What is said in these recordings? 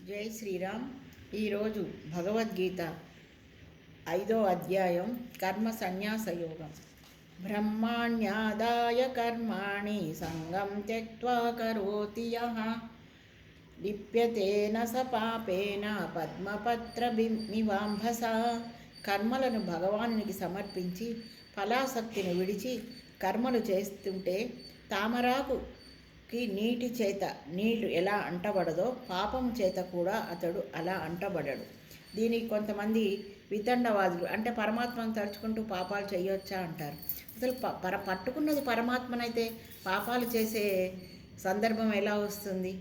జై శ్రీరామ్. ఈరోజు భగవద్గీత 5వ అధ్యాయం కర్మ సన్యాస యోగం. బ్రహ్మాణ్యాదాయ కర్మాణి సంగం త్యక్త్వా కరోతి యః లిప్యతేన స పాపేన పద్మపత్రమివాంభసా. కర్మలను భగవానునికి సమర్పించి ఫలాసక్తిని విడిచి కర్మలు చేస్తుంటే తామరాకుకి నీళ్లు ఎలా అంటబడదో పాపము చేత కూడా అతడు అలా అంటబడడు. దీనికి కొంతమంది వితండవాదులు అంటే పరమాత్మను తలుచుకుంటూ పాపాలు చేయొచ్చా అంటారు. అసలు పట్టుకున్నది పరమాత్మనైతే పాపాలు చేసే సందర్భం ఎలా వస్తుంది?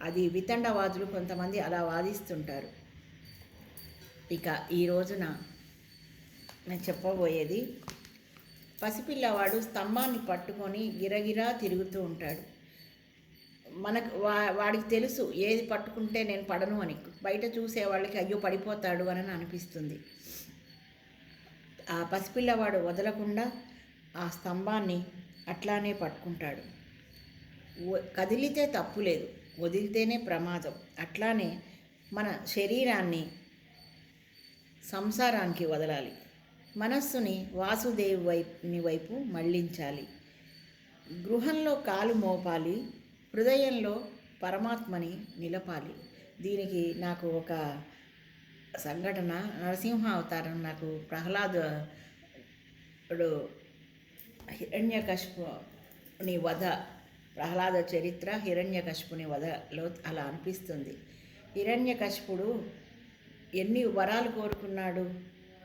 అది వితండవాదులు కొంతమంది అలా వాదిస్తుంటారు. ఇక ఈ రోజున నేను చెప్పబోయేది, పసిపిల్లవాడు స్తంభాన్ని పట్టుకొని గిరగిరా తిరుగుతూ ఉంటాడు. వాడికి తెలుసు ఏది పట్టుకుంటే నేను పడను అని. బయట చూసే వాళ్ళకి అయ్యో పడిపోతాడు అని అనిపిస్తుంది. ఆ పసిపిల్లవాడు వదలకుండా ఆ స్తంభాన్ని అట్లానే పట్టుకుంటాడు. కదిలితే తప్పు లేదు, వదిలితేనే ప్రమాదం. అట్లానే మన శరీరాన్ని సంసారానికి వదలాలి, మనస్సుని వాసుదేవుని వైపు మళ్ళించాలి, గృహంలో కాలు మోపాలి, హృదయంలో పరమాత్మని నిలపాలి. దీనికి నాకు ఒక సంఘటన, నరసింహ అవతారం, నాకు ప్రహ్లాదుడు హిరణ్యకశిపుని వధ, ప్రహ్లాద చరిత్ర హిరణ్యకశిపుని వధలో అలా అనిపిస్తుంది. హిరణ్యకశిపుడు ఎన్ని వరాలు కోరుకున్నాడు?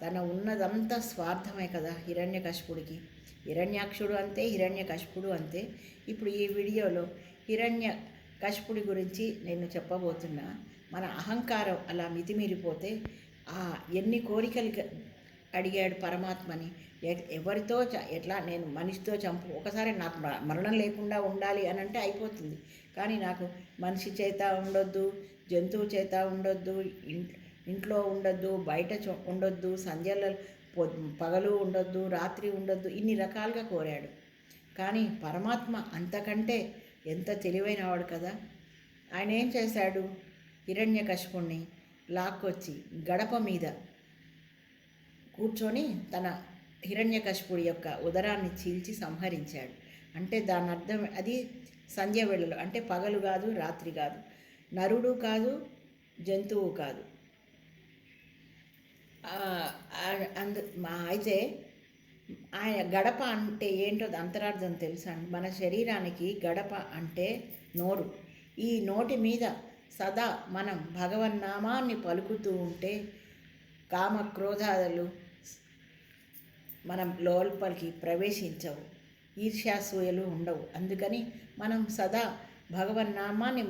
తన ఉన్నదంతా స్వార్థమే కదా హిరణ్యకశిపుడికి. హిరణ్యాక్షుడు అంతే, హిరణ్యకశిపుడు అంతే. ఇప్పుడు ఈ వీడియోలో హిరణ్యకశిపుడి గురించి నేను చెప్పబోతున్నా. మన అహంకారం అలా మితిమీరిపోతే ఎన్ని కోరికలు అడిగాడు పరమాత్మని. ఎవరితో ఎట్లా నేను మనిషితో ఒకసారి నాకు మరణం లేకుండా ఉండాలి అని అంటే అయిపోతుంది. కానీ నాకు మనిషి చేత ఉండొద్దు, జంతువు చేత ఉండొద్దు, ఇంట్లో ఉండొద్దు, బయట ఉండొద్దు, సంధ్యల పగలు ఉండొద్దు, రాత్రి ఉండొద్దు, ఇన్ని రకాలుగా కోరాడు. కానీ పరమాత్మ అంతకంటే ఎంత తెలివైనవాడు కదా. ఆయన ఏం చేశాడు? హిరణ్యకశిపుణ్ణి లాక్కొచ్చి గడప మీద కూర్చొని తన హిరణ్యకశిపుడి యొక్క ఉదరాన్ని చీల్చి సంహరించాడు. అంటే దాని అర్థం అది సంధ్య వేళలో, అంటే పగలు కాదు, రాత్రి కాదు, నరుడు కాదు, జంతువు కాదు. అయితే ఆయన గడప అంటే ఏంటో అంతరార్థం తెలుసా? మన శరీరానికి గడప అంటే నోరు. ఈ నోటి మీద సదా మనం భగవన్నామాన్ని పలుకుతూ ఉంటే కామక్రోధాలు మనం లోపలికి ప్రవేశించవు, ఈర్ష్యాసూయలు ఉండవు. అందుకని మనం సదా భగవన్నామాన్ని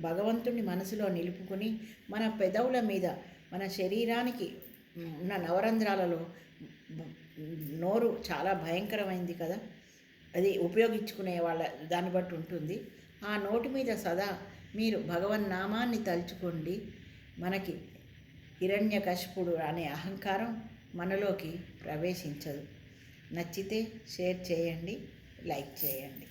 భగవంతుని మనసులో నిలుపుకొని మన పెదవుల మీద, మన శరీరానికి ఉన్న నవరంధ్రాలలో నోరు చాలా భయంకరమైంది కదా, అది ఉపయోగించుకునే వాళ్ళ దాన్ని బట్టి ఉంటుంది. ఆ నోటి మీద సదా మీరు భగవన్నామాన్ని తలుచుకోండి. మనకి హిరణ్యకశిపుడు అనే అహంకారం మనలోకి ప్రవేశించదు. నచ్చితే షేర్ చేయండి, లైక్ చేయండి.